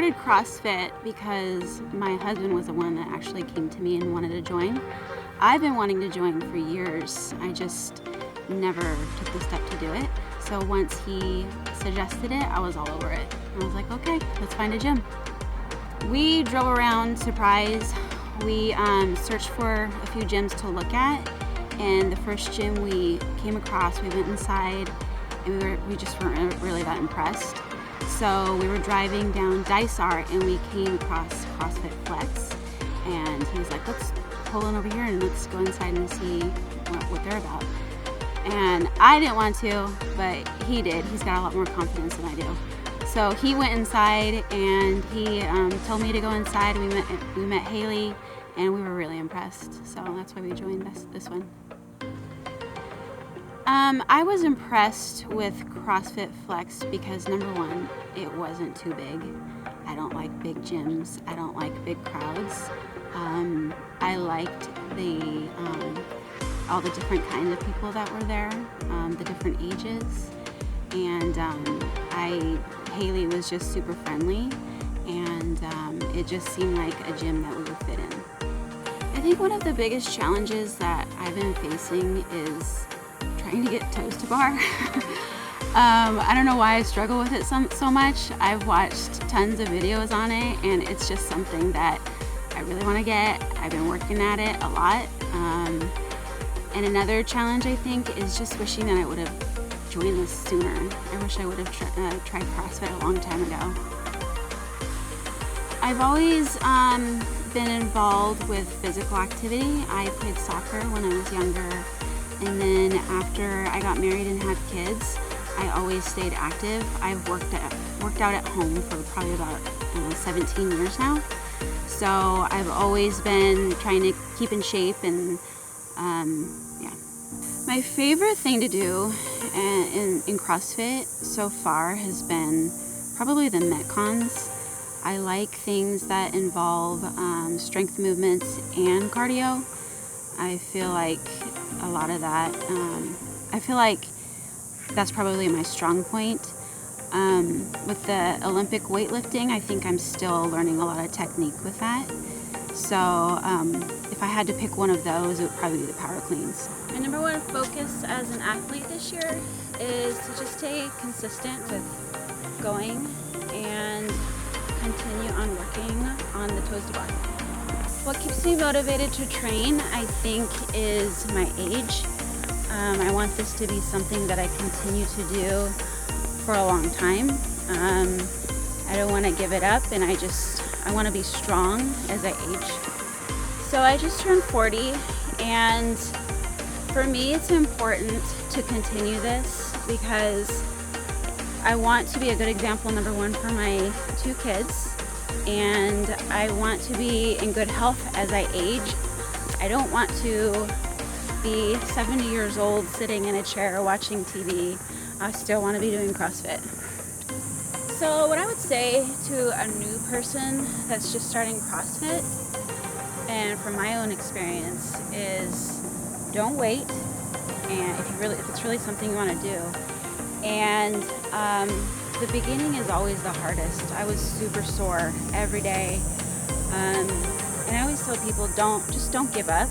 started CrossFit because my husband was the one that actually came to me and wanted to join. I've been wanting to join for years. I just never took the step to do it. So once he suggested it, I was all over it. I was like, okay, let's find a gym. We drove around, surprise. We searched for a few gyms to look at, and the first gym we came across, we went inside, and we just weren't really that impressed. So we were driving down Dysart, and we came across CrossFit Flex, and he was like, let's pull in over here and let's go inside and see what they're about. And I didn't want to, but he did. He's got a lot more confidence than I do. So he went inside and he told me to go inside. We met Haley, and we were really impressed. So that's why we joined this one. I was impressed with CrossFit Flex because number one, it wasn't too big. I don't like big gyms. I don't like big crowds. I liked all the different kinds of people that were there, the different ages, and Haley was just super friendly, and it just seemed like a gym that we would fit in. I think one of the biggest challenges that I've been facing is trying to get toes to bar. I don't know why I struggle with it so much. I've watched tons of videos on it, and it's just something that I really want to get. I've been working at it a lot. And another challenge, I think, is just wishing that I would have joined this sooner. I wish I would have tried CrossFit a long time ago. I've always been involved with physical activity. I played soccer when I was younger, and then after I got married and had kids, I always stayed active. I've worked out at home for probably about 17 years now. So I've always been trying to keep in shape, and yeah. My favorite thing to do in CrossFit so far has been probably the Metcons. I like things that involve strength movements and cardio. I feel like a lot of that, I feel like that's probably my strong point. With the Olympic weightlifting, I think I'm still learning a lot of technique with that. So if I had to pick one of those, it would probably be the power cleans. My number one focus as an athlete this year is to just stay consistent with going and continue on working on the toes to bar. What keeps me motivated to train, I think, is my age. I want this to be something that I continue to do for a long time. I don't want to give it up, and I want to be strong as I age. So I just turned 40, and for me it's important to continue this because I want to be a good example, number one, for my 2 kids, and I want to be in good health as I age. I don't want to be 70 years old sitting in a chair watching TV. I still want to be doing CrossFit. So what I would say to a new person that's just starting CrossFit, and from my own experience, is don't wait, and if it's really something you want to do. And the beginning is always the hardest. I was super sore every day, and I always tell people don't give up,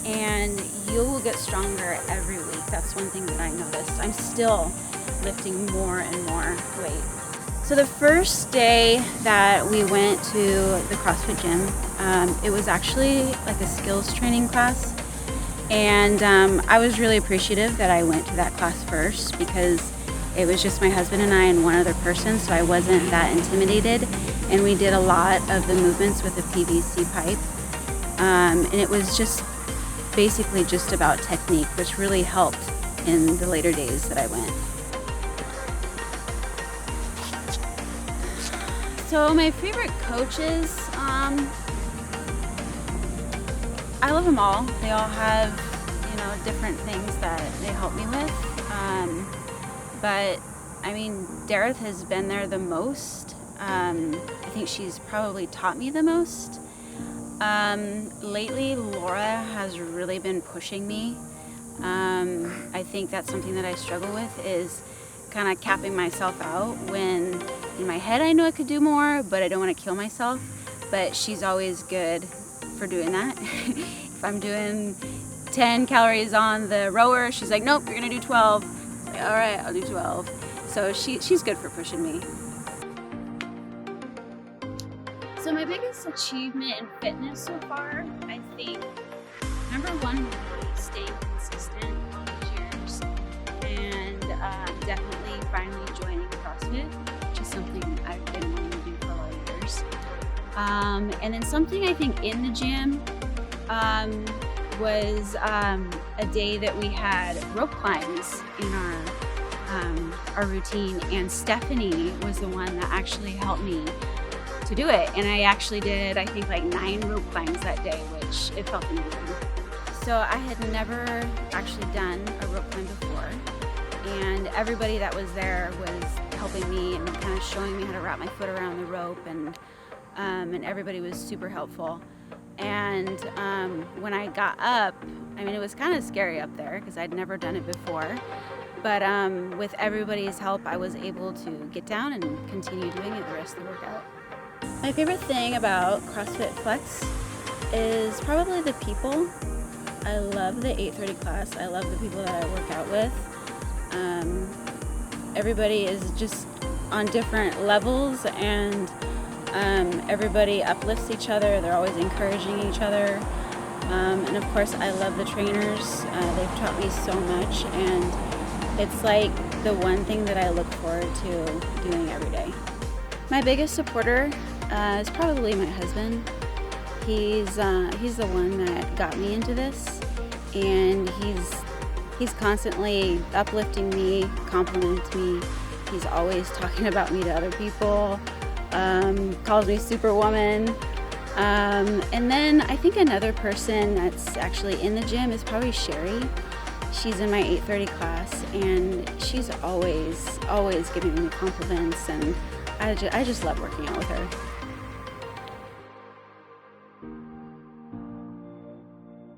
and you will get stronger every week. That's one thing that I noticed. I'm still lifting more and more weight. So the first day that we went to the CrossFit gym, it was actually like a skills training class, and I was really appreciative that I went to that class first because it was just my husband and I and one other person, so I wasn't that intimidated, and we did a lot of the movements with the PVC pipe, and it was just basically just about technique, which really helped in the later days that I went. So my favorite coaches, I love them all. They all have, different things that they help me with. But I mean, Dareth has been there the most. I think she's probably taught me the most. Lately, Laura has really been pushing me. I think that's something that I struggle with, is kind of capping myself out when, in my head I know I could do more, but I don't want to kill myself. But she's always good for doing that. If I'm doing 10 calories on the rower, she's like, nope, you're gonna do 12. All right, I'll do 12. So she's good for pushing me. So my biggest achievement in fitness so far, I think, number one was really staying consistent all these years, and definitely finally joining CrossFit, which is something I've been wanting to do for a lot of years. And then something I think in the gym was a day that we had rope climbs in our routine, and Stephanie was the one that actually helped me to do it. And I actually did, I think, like 9 rope climbs that day, which it felt amazing. So I had never actually done a rope climb before, and everybody that was there was helping me and kind of showing me how to wrap my foot around the rope, and everybody was super helpful. And when I got up, I mean, it was kind of scary up there because I'd never done it before. But with everybody's help, I was able to get down and continue doing it the rest of the workout. My favorite thing about CrossFit Flex is probably the people. I love the 8:30 class. I love the people that I work out with. Everybody is just on different levels, and everybody uplifts each other. They're always encouraging each other. And of course, I love the trainers. They've taught me so much, and it's like the one thing that I look forward to doing every day. My biggest supporter is probably my husband. He's the one that got me into this, and he's constantly uplifting me, complimenting me. He's always talking about me to other people, calls me Superwoman. And then I think another person that's actually in the gym is probably Sherry. She's in my 8:30 class, and she's always giving me compliments, and I just love working out with her.